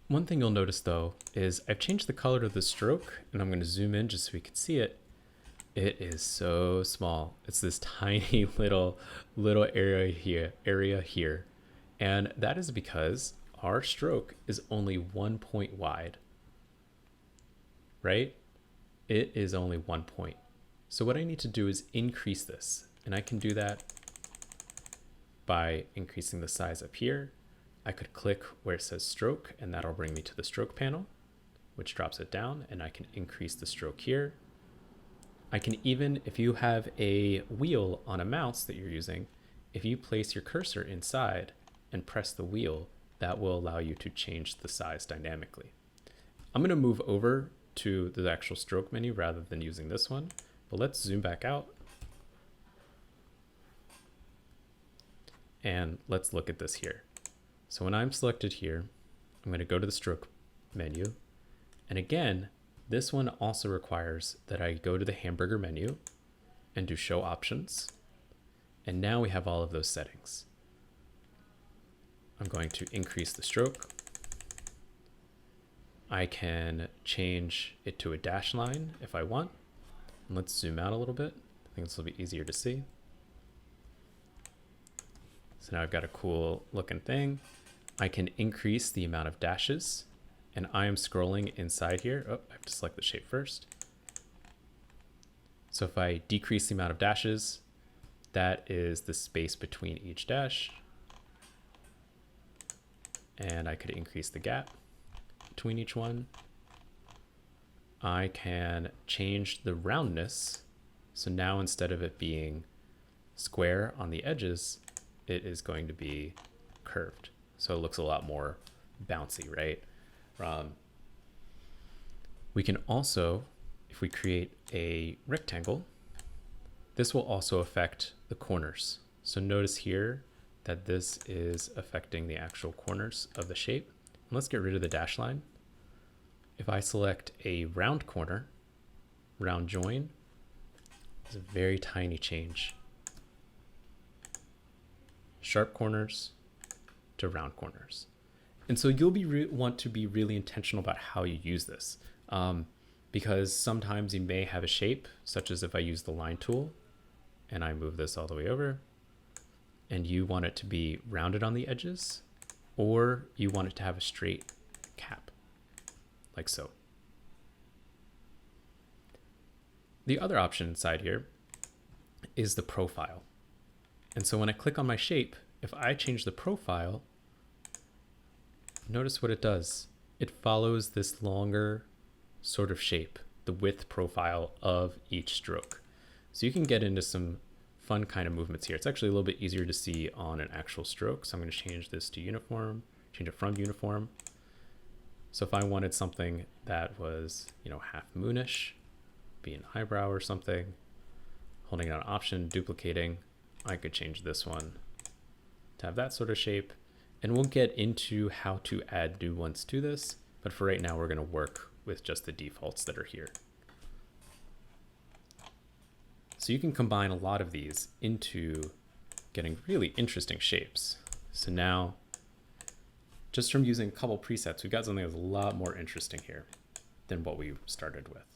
One thing you'll notice though is I've changed the color of the stroke, and I'm going to zoom in just so we can see it. It is so small. It's this tiny little area here. And that is because our stroke is only 1 point wide, right? It is only 1 point. So what I need to do is increase this, and I can do that by increasing the size up here. I could click where it says stroke, and that'll bring me to the stroke panel, which drops it down, and I can increase the stroke here. I can even, if you have a wheel on a mouse that you're using, if you place your cursor inside and press the wheel, that will allow you to change the size dynamically. I'm going to move over to the actual stroke menu rather than using this one, but let's zoom back out. And let's look at this here. So when I'm selected here, I'm going to go to the stroke menu. And again, this one also requires that I go to the hamburger menu and do show options. And now we have all of those settings. I'm going to increase the stroke. I can change it to a dash line if I want. And let's zoom out a little bit. I think this will be easier to see. So now I've got a cool looking thing. I can increase the amount of dashes, and I am scrolling inside here. Oh, I have to select the shape first. So if I decrease the amount of dashes, that is the space between each dash. And I could increase the gap between each one. I can change the roundness. So now instead of it being square on the edges, it is going to be curved. So it looks a lot more bouncy, right? We can also, if we create a rectangle, this will also affect the corners. So notice here that this is affecting the actual corners of the shape. And let's get rid of the dash line. If I select a round corner, round join, it's a very tiny change. Sharp corners to round corners. And so you'll want to be really intentional about how you use this, because sometimes you may have a shape, such as if I use the line tool and I move this all the way over, and you want it to be rounded on the edges, or you want it to have a straight cap, like so. The other option inside here is the profile. And so when I click on my shape, if I change the profile, notice what it does. It follows this longer sort of shape, the width profile of each stroke. So you can get into some fun kind of movements here. It's actually a little bit easier to see on an actual stroke. So I'm going to change this to uniform, change it from uniform. So if I wanted something that was, half moonish, be an eyebrow or something, holding down option, duplicating, I could change this one to have that sort of shape. And we'll get into how to add new ones to this, but for right now, we're going to work with just the defaults that are here. So you can combine a lot of these into getting really interesting shapes. So now, just from using a couple presets, we've got something that's a lot more interesting here than what we started with.